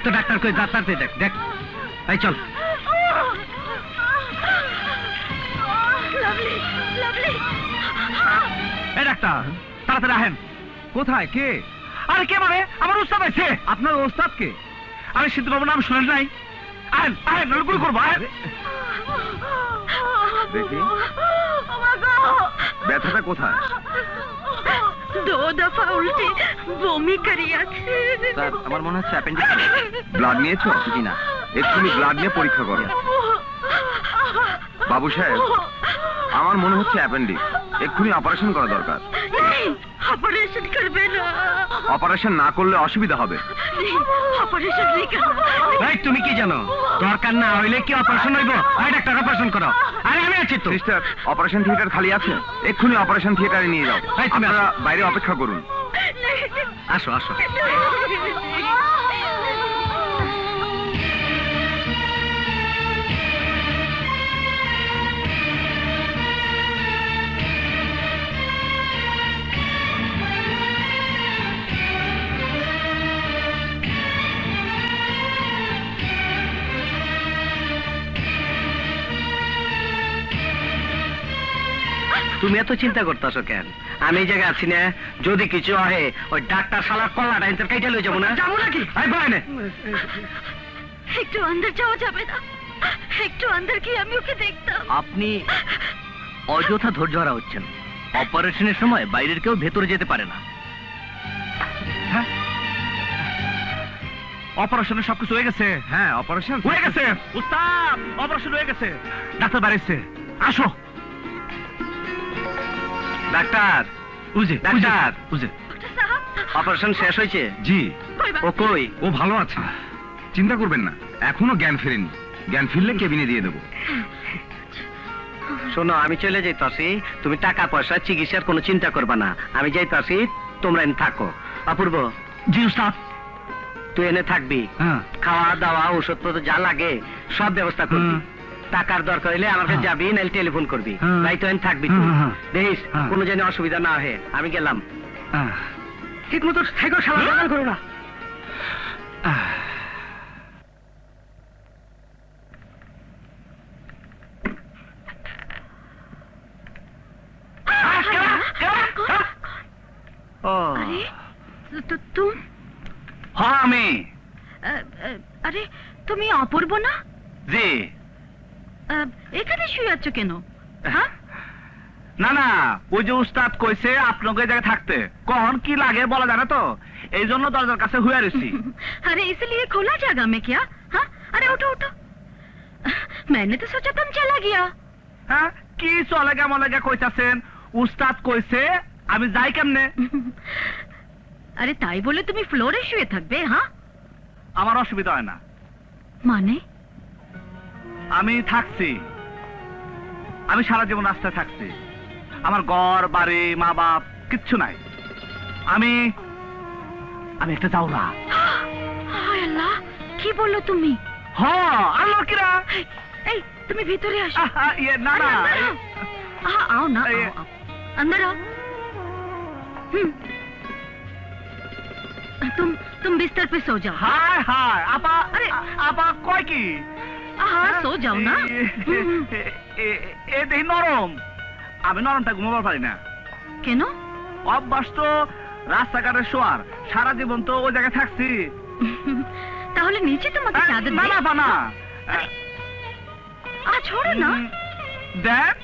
তো ডাক্তার কই ডাক্তার দেখ দেখ এই চল লাভলি লাভলি এই ডাক্তার তাড়াতাড়ি আহেন কোথায় কে আরে কে মানে আমার ওস্তাদ আছে আপনার ওস্তাদ কে আরে সিদ্ধ বাবু নাম শুনেন নাই আহেন আহেন গুলি করবো দেখি ব্যথাটা কোথায় दो दफा उल्टी বমি করিয়াছে স্যার আমার মনে হচ্ছে অ্যাপেন্ডিক্স ব্লাড নিয়েছো জি না এক্ষুনি ব্লাড নিয়ে পরীক্ষা করো বাবু সাহেব আমার মনে হচ্ছে অ্যাপেন্ডিক্স এক্ষুনি অপারেশন করা দরকার অপারেশন করবে না অপারেশন না করলে অসুবিধা হবে অপারেশন ভাই তুমি কি জানো দরকার না হইলে কি অপারেশন হইব ভাই ডাক্তার অপারেশন করো আরে আমি আছি তো সিস্টার অপারেশন থিয়েটার খালি আছে এক্ষুনি অপারেশন থিয়েটারে নিয়ে যাও আপনারা বাইরে অপেক্ষা করুন আসো আসো তুমি এত চিন্তা করতেছো কেন আমি এই জায়গায় আছি না যদি কিছু হয় ওই ডাক্তার শালার কলাটা ইন্টার কাইটা লই যাবো না যাবো নাকি আই বলে একটু अंदर যাওয়া যাবে না একটু अंदर কি আমি ওকে দেখতাম আপনি অযথা ধৈর্য হারা হচ্ছেন অপারেশনের সময় বাইরের কেউ ভেতরে যেতে পারে না অপারেশনের সবকিছু হয়ে গেছে হ্যাঁ অপারেশন হয়ে গেছে উস্তাদ অপারেশন হয়ে গেছে ডাক্তার বাড়িছে আসো ডাক্তার বুঝে ডাক্তার বুঝে অপারেশন শেষ হয়েছে জি ও কই ও ভালো আছে চিন্তা করবেন না এখনো জ্ঞান ফেরেনি জ্ঞান ফিরলে কেবিনে দিয়ে দেবো শোনো আমি চলে যাইতাছি তুমি টাকা পয়সা চিকিৎসার কোনো চিন্তা করবা না আমি যাইতাছি তোমরা এনে থাকো অপূর্ব জি উস্তাদ তুই এনে থাকবি খাওয়া দাওয়া ওষুধপত্র যা লাগে সব ব্যবস্থা করবি টাকার দরকার হলে আমার কাছে যাবি নাহলে টেলিফোন করবি তাই তো এনে থাকবি দেখিস কোনো যেন অসুবিধা না হয় আমি গেলাম ঠিক মতো থেকো সাবধান করো না तुम हाँ আমি আরে তুমি অপূর্ব না জি এখানে শুয়ে আছো কেন হ্যাঁ না না ওই যে উস্তাদ কইছে আপনাকে এই জায়গায় থাকতে কখন কি লাগে বলা জানে তো এই জন্য দরজার কাছে হুয়ে রইছি अरे इसलिए खुला जगह में क्या हाँ अरे उठो उठो मैंने तो सोचा तुम चला गया হ্যাঁ কি চলে গা মলে গা কইতাছেন উস্তাদ কইছে আমি যাই কেমনে আরে তাই বলে তুমি ফ্লোরে শুয়ে থাকবে হ্যাঁ আমার অসুবিধা হয় না মানে আমি থাকছি আমি সারা জীবন রাস্তায় থাকছি আমার ঘর বাড়ি মা বাপ কিচ্ছু নাই আমি আমি একটা যাওরা হায় আল্লাহ কি বললো তুমি হ্যাঁ আল্লাহ কিরা এই তুমি ভিতরে আসো ইয়ে না না आओ ना आओ, आओ। अंदर आओ तुम बिस्तर पे सो जाओ हाय हाय আপা अरे আপা কয় কি हाँ सो जाओ ना এ দেহি নরম আমি নরমটা ঘুমাবার পারি না কেন অভ্যাস তো রাস্তাঘাটে শোয়ার সারা জীবন তো ওই জায়গায় থাকছি তাহলে নিচে তোমাকে চাদর না দেই না না छोड़ो ना দেখ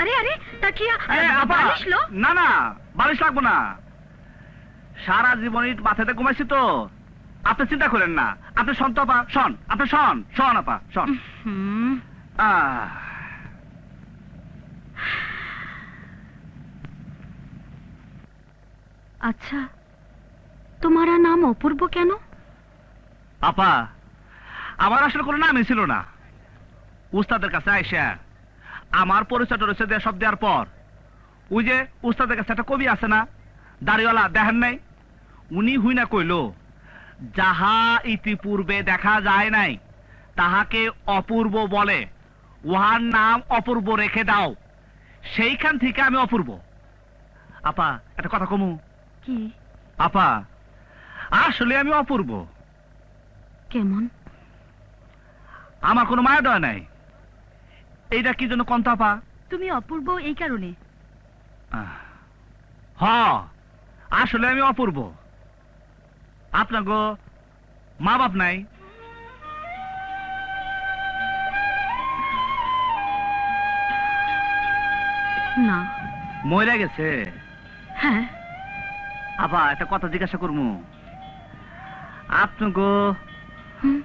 अरे अरे तकिया আপা बालिश लो না না বালিশ লাগবো না সারা জীবন ইট মাথাতে ঘুমাইছি তো আপনি চিন্তা করেন না আপনি শোন তো আপা শোন আপনি শোন শোন আপা শোন अच्छा तुम्हारा नाम अपूर्व কেন আপা আমার আসলে কোনো নামই ছিল না উস্তাদের কাছে আইসা আমার পরিচয় টরিচয় দেওয়া সব দেওয়ার পর ওই যে উস্তাদের কাছে একটা কবি আছে না দাড়িওয়ালা দেখেন নাই উনি হুই না কইল যাহা ইতিপূর্বে দেখা যায় নাই তাহাকে অপূর্ব বলে উহার নাম অপূর্ব রেখে দাও সেইখান থেকে আমি অপূর্ব। আপা একটা কথা কমু? কি? আপা আসলে আমি অপূর্ব। কেমন? আমার কোনো মায়া দয়া নাই। এইটা কি জন্য কন্ত আপা? তুমি অপূর্ব এই কারণে। হ, আসলে আমি অপূর্ব। আপনার গো মা বাপ নাই? না। মরে গেছে? হ্যাঁ। আপা একটা কথা জিজ্ঞাসা করবো। হুম,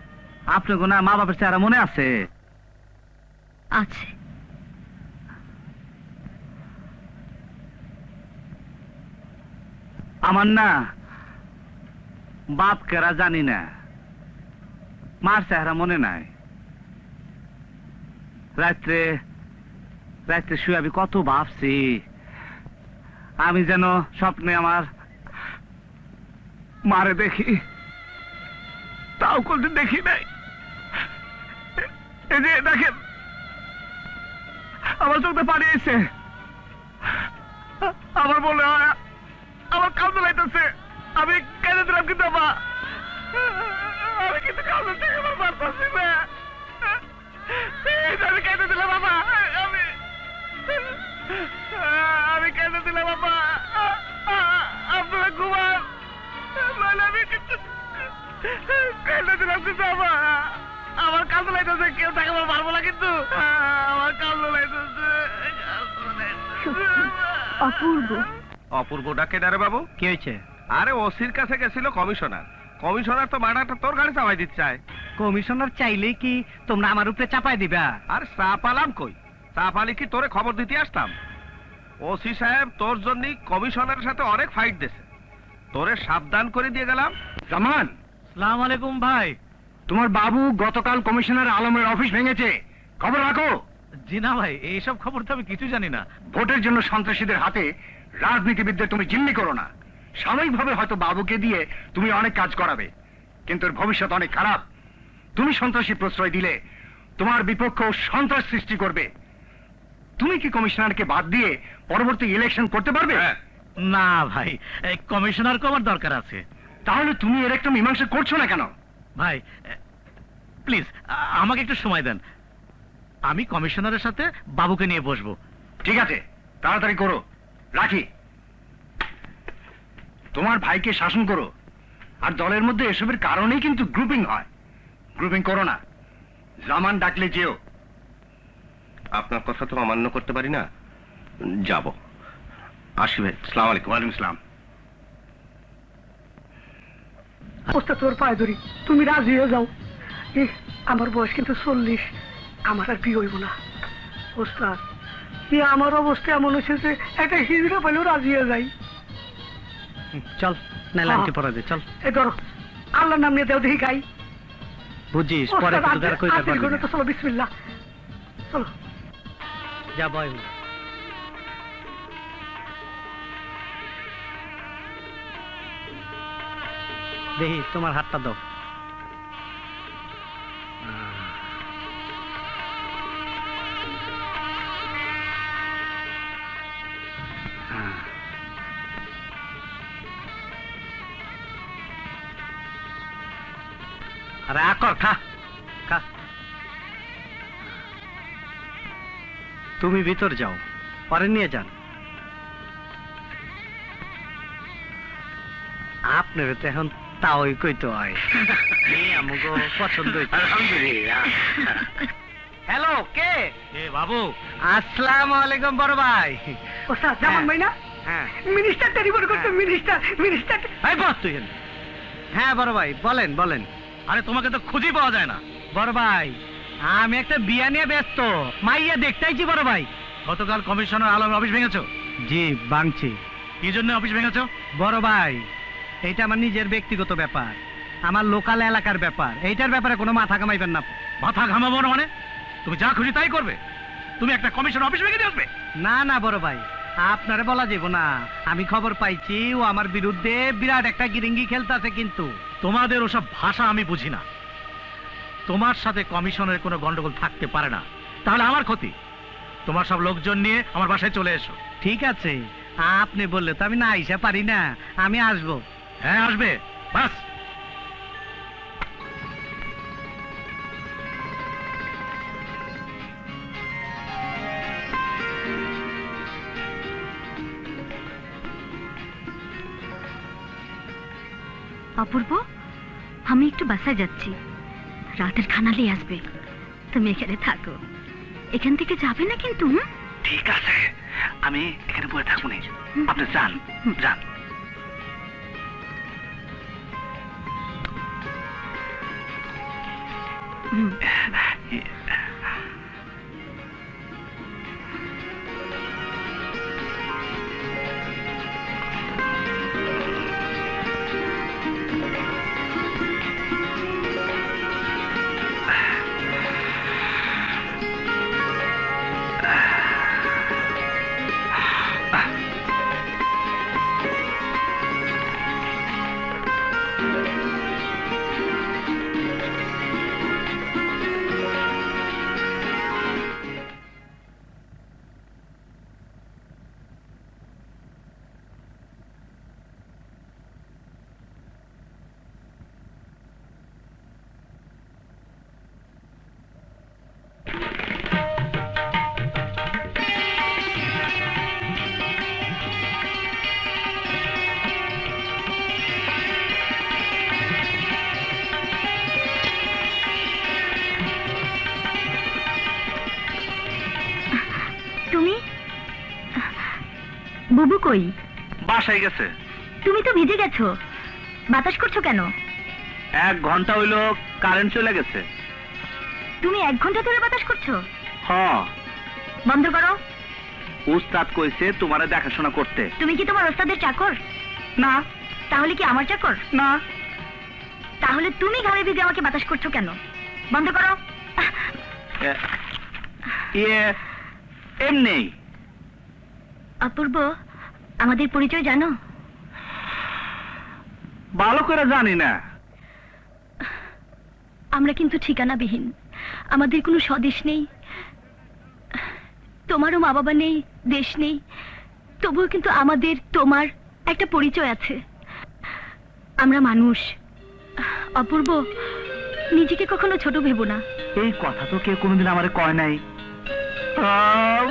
আপনার না মা বাপের চেহারা মনে আছে? আছে। আমার না বাপ কেরা জানি না, মার চেহারা মনে নাই। রাত্রে রাত্রে শুয়ে আমি কত ভাবছি, আমি যেন স্বপ্নে আমার মারে দেখি, তাও কোনদিন দেখি নাই। এই যে দেখেন আমার চোখে পানি এসে, আমার মনে হয় আমার কান্দে লাইতেছে। আমি কেঁদে দিলাম কিন্তু মা, আমি কিন্তু কান্দে থেকে আমার পারতাছি না। আমি কেঁদে দিলাম বাবা, আমি কেঁদে দিলাম বাবা। আপনারা ঘুমান, আমি কিন্তু কেঁদে দিলাম কিন্তু আমার কান্দে লাইতেছে। কেউ তাকে আমার পারবো না কিন্তু, আমার কান্দে লাইতেছে। অপূর্ব। অপূর্বটা কেডারে বাবু? কি হয়েছে? আরে ওসির কাছে গেছিল কমিশনার। কমিশনার তো মার্ডারটা তোর গাড়ি চাপাই দিতে চায়। কমিশনার চাইলেই কি তোমরা আমার উপরে চাপাই দিবা? আর চাপালাম কই? চাপালি কি তোরে খবর দিতে আসতাম? ওসি সাহেব তোর জন্যই কমিশনারের সাথে অনেক ফাইট দিয়েছে, তোরে সাবধান করে দিয়ে গেলাম। জামান, সালাম আলাইকুম ভাই। তোমার বাবু গতকাল কমিশনার আলমের অফিস ভেঙেছে, খবর রাখো। জি না ভাই, এইসব খবর তো আমি কিছু জানি না। ভোটের জন্য সন্ত্রাসীদের হাতে রাজনীতিবিদদের তুমি জিম্মি করো না। সাময়িকভাবে হয়তো বাবুকে দিয়ে তুমি অনেক কাজ করাবে, কিন্তু এর ভবিষ্যৎ অনেক খারাপ। তুমি সন্ত্রাসী প্রশ্রয় দিলে তোমার বিপক্ষ সন্ত্রাস সৃষ্টি করবে। তুমি কি কমিশনারকে বাদ দিয়ে পরবর্তী ইলেকশন করতে পারবে? না ভাই, এই কমিশনারকে আমার দরকার আছে। তাহলে তুমি এর একটা মীমাংসা করছো না কেন? ভাই প্লিজ আমাকে একটু সময় দেন, আমি কমিশনারের সাথে বাবুকে নিয়ে বসবো। ঠিক আছে, তাড়াতাড়ি করো। রাখি, তোমার ভাইকে শাসন করো। আর দলের মধ্যে এসবের কারণেই কিন্তু গ্রুপিং হয়। গ্রুপিং করো না। জামান ডাকলে যেও। আপনার কথা তো অমান্য করতে পারি না, যাব। আসি ভাই, সালাম আলাইকুম। ওয়ালাইকুম আসসালাম। ওস্তাদ তোর পায়ে ধরি, তুমি রাজি হয়ে যাও। আমার বয়স কিন্তু 40, আমার আর বিয়ে হইব না। ওস্তাদ আমার অবস্থা এমন হয়েছে যে একটা হিজড়া পেলেও রাজি হয়ে যাই। চল না লাঞ্চে পড়া দে, চল। এই ধরো আল্লাহর নাম নিয়ে দেও, দেখি গাই। বুঝিস পরে তোদের কইতে পারবি না। তো চলো বিসমিল্লাহ, চলো। যা বয়। দেখি তোমার হাতটা দাও। আরে আকর, খা খা। তুমি ভিতর যাও, পরে নিয়ে যান। আপনার তো এখন তাওই কইতে হয়। আমাকে পছন্দ হয়েছে। হ্যালো, কে? এ বাবু। আসসালামু আলাইকুম বড় ভাই। ওস্তাদ জামান ভাই না? হ্যাঁ। মিনিস্টার টেলিফোন করতে, মিনিস্টার। এই বস তুই। হ্যাঁ বড় ভাই, বলেন বলেন। আরে তোমাকে তো খুঁজেই পাওয়া যায় না। বড় ভাই আমি একটা বিয়া নিয়ে ব্যস্ত, মাইয়া দেখতেইছি বড় ভাই। গতকাল কমিশনার আলমের অফিস ভেঙেছো? জি ভাঙছি। কি জন্য অফিস ভেঙেছো? বড় ভাই এটা আমার নিজের ব্যক্তিগত ব্যাপার, আমার লোকাল এলাকার ব্যাপার। এইটার ব্যাপারে কোনো মাথা ঘামাইবেন না। মাথা ঘামাবো না মানে? তুমি যা খুশি তাই করবে? তুমি একটা কমিশন অফিস ভেঙে দিয়ে আসবে? না না বড় ভাই, আপনারে বলা যাব না। আমি খবর পাইছি ও আমার বিরুদ্ধে বিরাট একটা গিরিঙ্গি খেলতেছে। কিন্তু তোমাদের ওসব ভাষা আমি বুঝি না। তোমার সাথে কমিশনের কোনো গন্ডগোল থাকতে পারে না, তাহলে আমার ক্ষতি। তোমার সব লোকজন নিয়ে আমার বাসায় চলে এসো। ঠিক আছে, আপনি বললে তো আমি না আইসা পারি না, আমি আসবো। হ্যাঁ আসবে, বাস। অপূর্ব, আমি একটু বাসায় যাচ্ছি, রাতের খানা নিয়ে আসবে। তুমি এখানে থাকো, এখান থেকে যাবে না কিন্তু। হুম? ঠিক আছে, আমি এখানে বসে থাকবো না, আপনি যান যান। হুম। তুমি বুবু কই? বাসায় গেছে। তুমি তো ভিজে গেছো, বাতাস করছো কেন? 1 ঘন্টা হইলো কারেন্ট চলে গেছে। তুমি 1 ঘন্টা ধরে বাতাস করছো? হ, বন্ধ করো। উস্তাদ কইছে তোমারে দেখাশোনা করতে। তুমি কি তোমার ওস্তাদের চাকর? না তাহলে কি আমার চাকর? না, তাহলে তুমি ঘাড়ে ভিজে আমাকে বাতাস করছো কেন? বন্ধ করো। ইয়ে এমনি। অপূর্ব, আমাদের পরিচয় জানো? ভালো করে জানি না। আমরা কিন্তু ঠিকানাবিহীন, আমাদের কোনো স্বদেশ নেই, তোমারও মা বাবা নেই, দেশ নেই, তবুও কিন্তু আমাদের তোমার একটা পরিচয় আছে। আমরা মানুষ। অপূর্ব, নিজেকে কখনো ছোট ভেবো না। এই কথা তো কেউ কোনোদিন আমারে কয় নাই।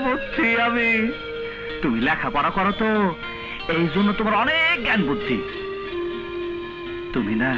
বুঝছি আমি, তুমি লেখাপড়া করো তো, এই জন্য তোমার অনেক জ্ঞান বুদ্ধি। তুমি না